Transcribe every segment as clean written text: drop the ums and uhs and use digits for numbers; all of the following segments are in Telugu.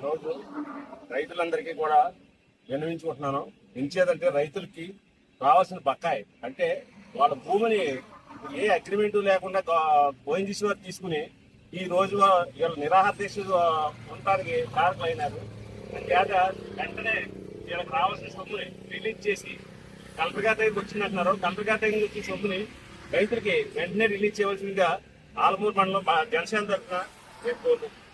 రోజు రైతులందరికీ కూడా విన్నవించుకుంటున్నాను. ఎంచేదంటే రైతులకి రావాల్సిన బకాయి అంటే వాళ్ళ భూమిని ఏ అగ్రిమెంటు లేకుండా ఓఎన్జీసీ వారు తీసుకుని ఈ రోజు వీళ్ళ నిరాహార దీక్ష ఉండడానికి కారకులైనారు. అంతేత వెంటనే వీళ్ళకి రావాల్సిన సొమ్ముని రిలీజ్ చేసి కలెక్టర్ గారి దగ్గరికి వచ్చిందంటున్నారు. కలెక్టర్ గారి దగ్గర వచ్చిన సొమ్ముని రైతులకి వెంటనే రిలీజ్ చేయవలసిందిగా ఆలమూరు మండలం జనసేన తరఫున నేను కోరుతున్నాను.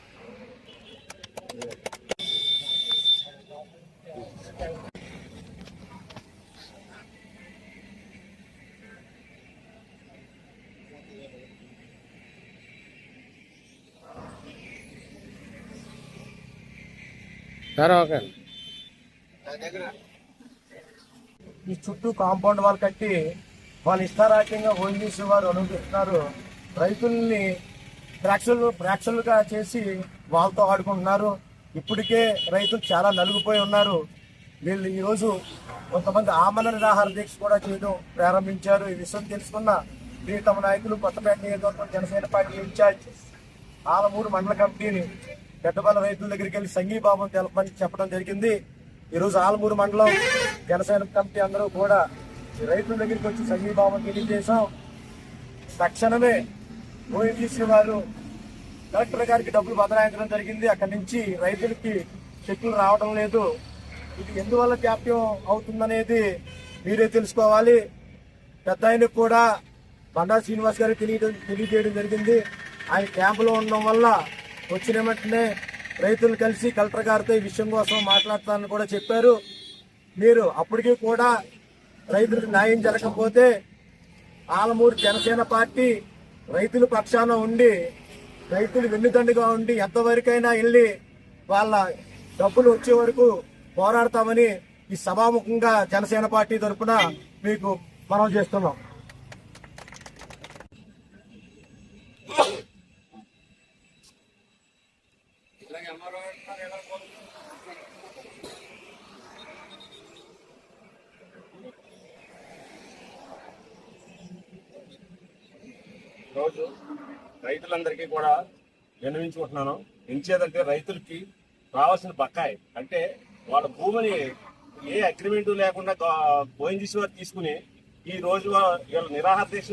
ఈ చుట్టూ కాంపౌండ్ వాళ్ళు కట్టి వాళ్ళు ఇష్టారాజ్యంగా ఓఎన్జీసీ వారు అనుమతిస్తున్నారు. రైతుల్ని ప్రేక్షలుగా చేసి వాళ్ళతో ఆడుకుంటున్నారు. ఇప్పటికే రైతులు చాలా నలిగిపోయి ఉన్నారు. వీళ్ళు ఈరోజు కొంతమంది ఆమరణ నిరాహార దీక్ష కూడా చేయడం ప్రారంభించారు. ఈ విషయం తెలుసుకున్న ప్రియతమ నాయకులు కొత్తపేట నియోజకవర్గం జనసేన పార్టీ ఇన్ఛార్జ్ ఆలమూరు మండల కమిటీని పెద్దపల్లి రైతుల దగ్గరికి వెళ్ళి సంఘీభావం తెలపని చెప్పడం జరిగింది. ఈరోజు ఆలమూరు మండలం జనసేన కమిటీ అందరూ కూడా రైతుల దగ్గరికి వచ్చి సంఘీభావం తెలియజేశాం. తక్షణమే ఓఎన్జీసీ వారు కలెక్టర్ గారికి డబ్బులు బదలాయించడం జరిగింది. అక్కడి నుంచి రైతులకి చెక్కులు రావడం లేదు. ఇది ఎందువల్ల జాప్యం అవుతుందనేది మీరే తెలుసుకోవాలి. పెద్ద ఆయనకు కూడా బండా శ్రీనివాస్ గారికి తెలియజేయడం జరిగింది. ఆయన క్యాంపులో ఉండడం వల్ల వచ్చిన వెంటనే రైతులు కలిసి కలెక్టర్ గారితో ఈ విషయం కోసం మాట్లాడతానని కూడా చెప్పారు. మీరు అప్పటికీ కూడా రైతులకు న్యాయం జరగకపోతే ఆలమూరు జనసేన పార్టీ రైతుల పక్షాన ఉండి రైతులు వెన్నుదండుగా ఉండి ఎంతవరకైనా వెళ్ళి వాళ్ళ డబ్బులు వచ్చే వరకు పోరాడతామని ఈ సభాముఖంగా జనసేన పార్టీ తరఫున మీకు మనం చేస్తున్నాం. రోజు రైతులందరికీ కూడా విన్నవించుకుంటున్నాను. ఎంచేదంటే రైతులకి రావాల్సిన బకాయి అంటే వాళ్ళ భూమిని ఏ అగ్రిమెంటు లేకుండా ఓఎన్జీసీ వారు తీసుకుని ఈ రోజు వీళ్ళ నిరాహార దీక్ష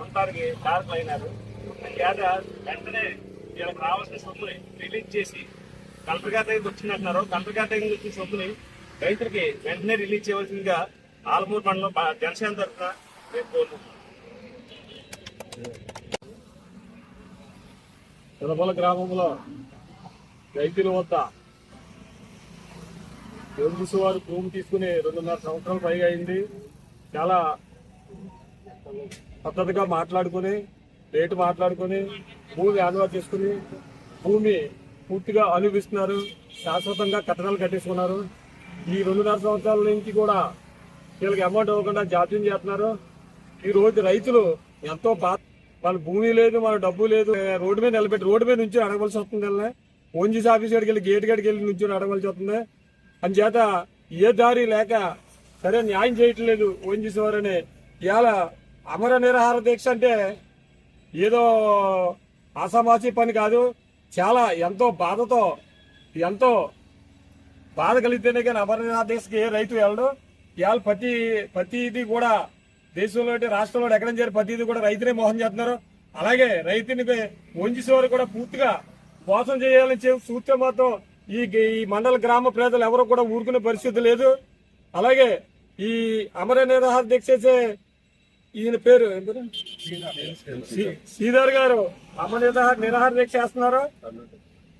ఉండడానికి కారకులైనారు. అంతేత వెంటనే వీళ్ళకి రావాల్సిన సొమ్ముని రిలీజ్ చేసి కలెక్టర్ గారి దగ్గరికి వచ్చిందంటున్నారు. కలెక్టర్ గారి దగ్గర వచ్చిన సొమ్ముని రైతులకి వెంటనే రిలీజ్ చేయవలసిందిగా ఆలమూరు మండలం జనసేన తరఫున నేను కోరుతున్నాను. తిరుమల గ్రామంలో రైతుల వద్ద ఓఎన్జీసీ వారు భూమి తీసుకుని 2.5 సంవత్సరాలు పైగా అయింది. చాలా పద్ధతిగా మాట్లాడుకుని రేటు మాట్లాడుకుని భూమి ఆన్వర్ చేసుకుని భూమి పూర్తిగా అనుభవిస్తున్నారు. శాశ్వతంగా కట్టడాలు కట్టేసుకున్నారు. ఈ 2.5 సంవత్సరాల నుంచి కూడా వీళ్ళకి అమౌంట్ ఇవ్వకుండా జాప్యం చేస్తున్నారు. ఈ రోజు రైతులు ఎంతో వాళ్ళ భూమి లేదు, వాళ్ళ డబ్బు లేదు, రోడ్డు మీద నిలబెట్టి రోడ్డు మీద నుంచి అడగవలసి వస్తుంది. ఓఎన్జీసీ ఆఫీస్ కాడికి వెళ్ళి గేట్ కాడికి వెళ్ళి నుంచి అడగవలసి వస్తుంది. అందుచేత ఏ దారి లేక సరే న్యాయం చేయట్లేదు ఓఎన్జీసీ వారని ఇవాళ అమర నిరాహార దీక్ష అంటే ఏదో ఆసామాసీ పని కాదు. చాలా ఎంతో బాధ కలిగితేనే కానీ అమర నిరాహార దీక్షకి రైతు వెళ్ళడు. ఇవాళ ప్రతిది కూడా దేశంలో రాష్ట్రంలో ఎక్కడ చేరి ప్రతిదీ కూడా రైతునే మోసం చేస్తున్నారు. అలాగే రైతుని ఓఎన్జీసీ వారు కూడా పూర్తిగా మోసం చేయాలని చూస్తే మాత్రం ఈ మండల గ్రామ ప్రజలు ఎవరు కూడా ఊరుకునే పరిస్థితి లేదు. అలాగే ఈ అమర నిరాహార దీక్ష చేసే ఈయన పేరు శ్రీధర్ గారు అమర నిరాహార దీక్ష చేస్తున్నారు.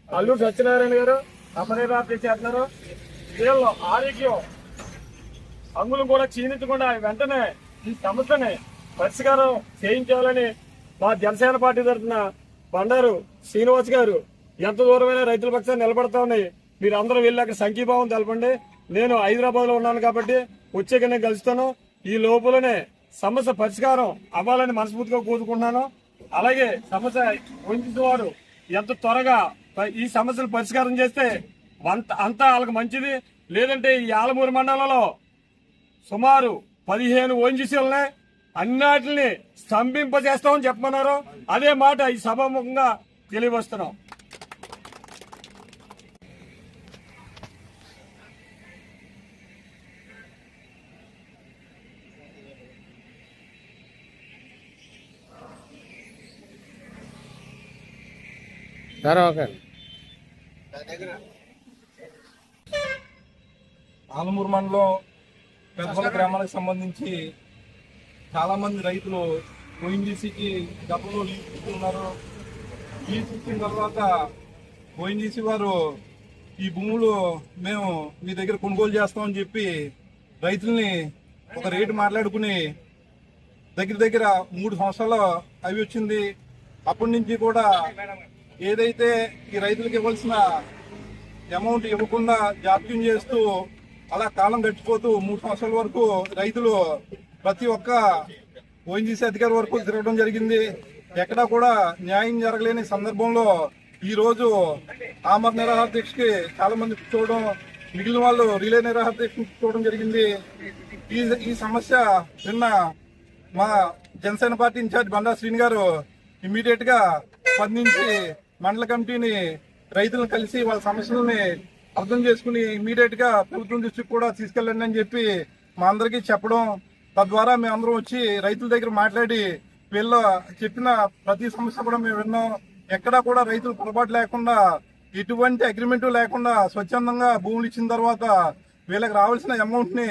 అల్లూరు సత్యనారాయణ గారు అమర నిరాహార దీక్ష చేస్తున్నారు. వీళ్ళు ఆరోగ్యం అంగులు కూడా క్షీణించకుండా వెంటనే ఈ సమస్యని పరిష్కారం చేయించాలని మా జనసేన పార్టీ తరఫున బండారు శ్రీనివాస్ గారు ఎంత దూరమైన రైతుల పక్షాన్ని నిలబడతామని మీరు అందరూ వెళ్ళి అక్కడ సంఘీభావం తెలపండి. నేను హైదరాబాద్ లో ఉన్నాను కాబట్టి వచ్చాక నేను కలుస్తాను. ఈ లోపలనే సమస్య పరిష్కారం అవ్వాలని మనస్ఫూర్తిగా కోరుకుంటున్నాను. అలాగే సమస్య ఓఎన్జీసీ వారు ఎంత త్వరగా ఈ సమస్యలు పరిష్కారం చేస్తే అంతా వాళ్ళకి మంచిది. లేదంటే ఈ ఆలమూరు మండలంలో సుమారు 15 ఓఎన్జీసీలనే అన్నిటిని స్తంభింపజేస్తామని చెప్పమన్నారు. అదే మాట ఈ సభాముఖంగా తెలియవస్తున్నాం. ఆలమూరు మండలం పెద్దపల్ల గ్రామానికి సంబంధించి చాలా మంది రైతులు ఓఎన్జీసీకి గతంలో లీజ్ ఇస్తున్నారు. లీజ్ ఇచ్చిన తర్వాత ఓఎన్జీసీ వారు ఈ భూములు మేము మీ దగ్గర కొనుగోలు చేస్తామని చెప్పి రైతుల్ని ఒక రేటు మాట్లాడుకుని దగ్గర 3 సంవత్సరాలు అవి వచ్చింది. అప్పటి నుంచి కూడా ఏదైతే ఈ రైతులకు ఇవ్వాల్సిన అమౌంట్ ఇవ్వకుండా జాప్యం చేస్తూ అలా కాలం గడిచిపోతూ 3 సంవత్సరాల వరకు రైతులు ప్రతి ఒక్క ఓఎన్జీసీ అధికారి వరకు తిరగడం జరిగింది. ఎక్కడా కూడా న్యాయం జరగలేని సందర్భంలో ఈ రోజు ఆమర నిరాహార దీక్షకి చాలా మంది కూర్చోవడం, మిగిలిన వాళ్ళు రిలే నిరాహార దీక్ష కూర్చోవడం జరిగింది. ఈ సమస్య నిన్న మా జనసేన పార్టీ ఇన్ఛార్జ్ బండా శ్రీని గారు ఇమ్మీడియట్ గా స్పందించి మండల కమిటీని రైతులను కలిసి వాళ్ళ సమస్యలని అర్థం చేసుకుని ఇమ్మీడియట్ గా ప్రభుత్వం దృష్టికి కూడా తీసుకెళ్ళండి అని చెప్పి మా అందరికీ చెప్పడం, తద్వారా మేమందరం వచ్చి రైతుల దగ్గర మాట్లాడి వీళ్ళ చెప్పిన ప్రతి సమస్య కూడా మేము విన్నాం. ఎక్కడా కూడా రైతులు పొరపాటు లేకుండా ఎటువంటి అగ్రిమెంట్ లేకుండా స్వచ్ఛందంగా భూములు ఇచ్చిన తర్వాత వీళ్ళకి రావాల్సిన అమౌంట్ ని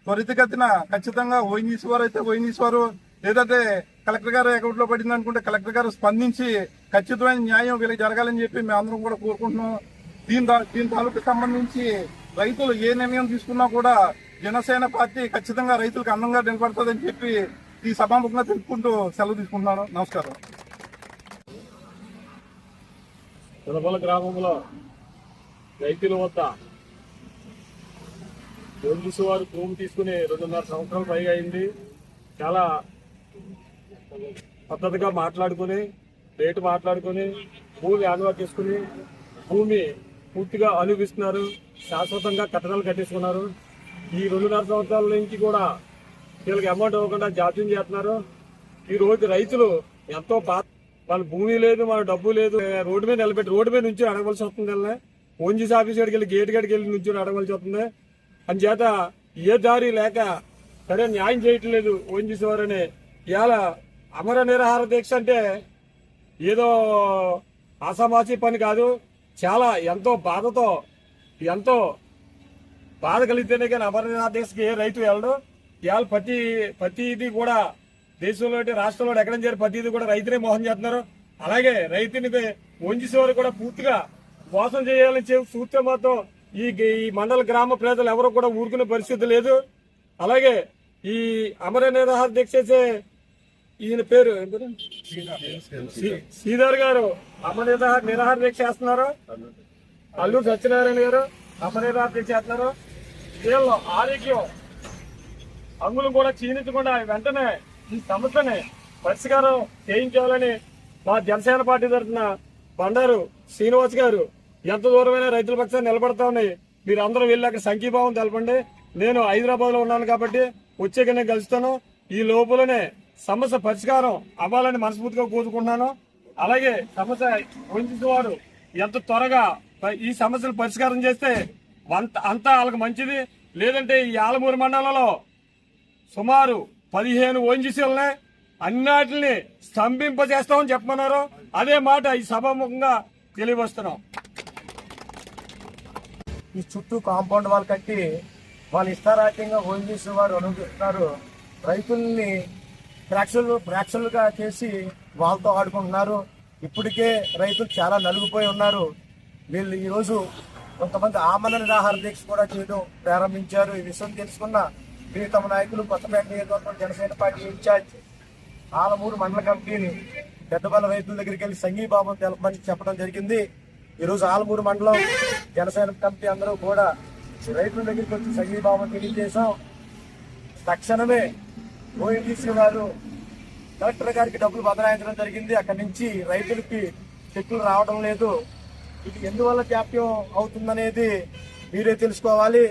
త్వరితగతిన ఖచ్చితంగా ఓఎన్జీసీ వారు అయితే ఓఎన్జీసీ వారు, లేదంటే కలెక్టర్ గారు అకౌంట్ లో పడింది అనుకుంటే కలెక్టర్ గారు స్పందించి ఖచ్చితమైన న్యాయం వీళ్ళకి జరగాలని చెప్పి మేమందరం కూడా కోరుకుంటున్నాం. దీని తాలూకు సంబంధించి రైతులు ఏ నిర్ణయం తీసుకున్నా కూడా జనసేన పార్టీ ఖచ్చితంగా రైతులకు అందంగా నిలబడుతుందని చెప్పి ఈ సభాముఖంగా తెలుపుకుంటూ సెలవు తీసుకుంటున్నాను. నమస్కారం. పెద్దపల్ల గ్రామంలో రైతుల వద్ద ఓఎన్జీసీ వారు భూమి తీసుకుని 2.5 సంవత్సరాలు పైగా అయింది. చాలా పద్ధతిగా మాట్లాడుకుని రేటు మాట్లాడుకుని భూమి యాన్వార్ చేసుకుని భూమి పూర్తిగా అనుభవిస్తున్నారు. శాశ్వతంగా కట్టడాలు కట్టేసుకున్నారు. ఈ 2.5 సంవత్సరాల నుంచి కూడా వీళ్ళకి అమౌంట్ ఇవ్వకుండా జాప్యం చేస్తున్నారు. ఈ రోజు రైతులు ఎంతో వాళ్ళ భూమి లేదు, మన డబ్బు లేదు, రోడ్డు మీద నిలబెట్టి రోడ్డు మీద నుంచి అడగవలసి వస్తుంది. ఓఎన్జీసీ ఆఫీస్ కాడికి వెళ్ళి గేట్ కాడికి వెళ్ళి నుంచి అడగవలసి వస్తుంది. అందుచేత ఏ దారి లేక సరే న్యాయం చేయట్లేదు ఓఎన్జీసీ వారని ఇవాళ అమర నిరాహార దీక్ష అంటే ఏదో ఆసామాసీ పని కాదు. చాలా ఎంతో బాధ కలిగితేనే కానీ అమర నిరాహార దీక్షకి ఏ రైతు వెళ్ళడు. ఇవాళ ప్రతిది కూడా దేశంలో రాష్ట్రంలో ఎక్కడ చేరి ప్రతిది కూడా రైతునే మోసం చేస్తున్నారు. అలాగే రైతుని ఓఎన్జీసీ వారు కూడా పూర్తిగా మోసం చేయాలని చూస్తే మాత్రం ఈ మండల గ్రామ ప్రజలు ఎవరు కూడా ఊరుకునే పరిస్థితి లేదు. అలాగే ఈ అమర నిరాహార దీక్ష చేసే ఈయన పేరు శ్రీధర్ గారు అమర నిరాహార దీక్ష చేస్తున్నారు. అల్లూరు సత్యనారాయణ గారు అమర నిరాహార దీక్ష చేస్తున్నారు. వీళ్ళు ఆరోగ్యం అంగులు కూడా క్షీణించకుండా వెంటనే ఈ సమస్యని పరిష్కారం చేయించాలని మా జనసేన పార్టీ తరఫున బండారు శ్రీనివాస్ గారు ఎంత దూరమైన రైతుల పక్షాన్ని నిలబడతా ఉన్నాయి. మీరు అందరూ వెళ్ళి అక్కడ సంఘీభావం తెలపండి. నేను హైదరాబాద్ లో ఉన్నాను కాబట్టి వచ్చాక నేను కలుస్తాను. ఈ లోపలనే సమస్య పరిష్కారం అవ్వాలని మనస్ఫూర్తిగా కోరుకుంటున్నాను. అలాగే సమస్య ఓఎన్జీసీ వారు ఎంత త్వరగా ఈ సమస్యను పరిష్కారం చేస్తే అంతా వాళ్ళకి మంచిది. లేదంటే ఈ ఆలమూరు మండలంలో సుమారు 15 ఓఎన్జీసీలనే అన్నిటిని స్తంభింపజేస్తామని చెప్పమన్నారు. అదే మాట ఈ సభాముఖంగా తెలియవస్తున్నాం. ఈ చుట్టూ కాంపౌండ్ వాల్ కట్టి వాళ్ళు ఇష్టారాజ్యంగా ఓఎన్జీసీ వారు అనుభవిస్తున్నారు. రైతుల్ని ఫ్రాక్షన్లుగా చేసి వాళ్ళతో ఆడుకుంటున్నారు. ఇప్పటికే రైతులు చాలా నలిగిపోయి ఉన్నారు. వీళ్ళు ఈరోజు కొంతమంది ఆమరణ నిరాహార దీక్ష కూడా చేయడం ప్రారంభించారు. ఈ విషయం తెలుసుకున్న ప్రియతమ నాయకులు కొత్తపేట నియోజకవర్గం జనసేన పార్టీ ఇన్ఛార్జ్ ఆలమూరు మండల కమిటీని పెద్దపల్ల రైతుల దగ్గరికి వెళ్ళి సంఘీభావం తెలపమని చెప్పడం జరిగింది. ఈరోజు ఆలమూరు మండలం జనసేన కమిటీ అందరూ కూడా రైతుల దగ్గరికి వచ్చి సంఘీభావం తెలియజేశాం. తక్షణమే ఓఎన్జీసీ వారు కలెక్టర్ గారికి డబ్బులు బదలాయించడం జరిగింది. అక్కడి నుంచి రైతులకి చెక్కులు రావడం లేదు. ఇది ఎందువల్ల జాప్యం అవుతుందనేది మీరే తెలుసుకోవాలి.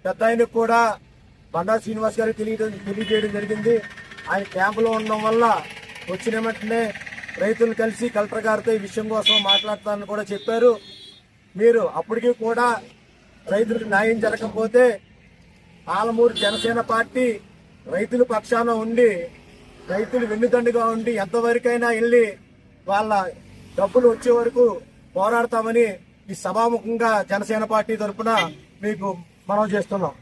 పెద్ద ఆయనకు కూడా బండా శ్రీనివాస్ గారికి తెలియజేయడం జరిగింది. ఆయన క్యాంపులో ఉండడం వల్ల వచ్చిన వెంటనే రైతులు కలిసి కలెక్టర్ గారితో ఈ విషయం కోసం మాట్లాడతానని కూడా చెప్పారు. మీరు అప్పటికీ కూడా రైతులకు న్యాయం జరగకపోతే ఆలమూరు జనసేన పార్టీ రైతుల పక్షాన ఉండి, రైతులు వెన్నుదండుగా ఉండి ఎంతవరకైనా వెళ్ళి వాళ్ళ డబ్బులు వచ్చే వరకు పోరాడతామని ఈ సభాముఖంగా జనసేన పార్టీ తరఫున మీకు మనం చేస్తున్నాం.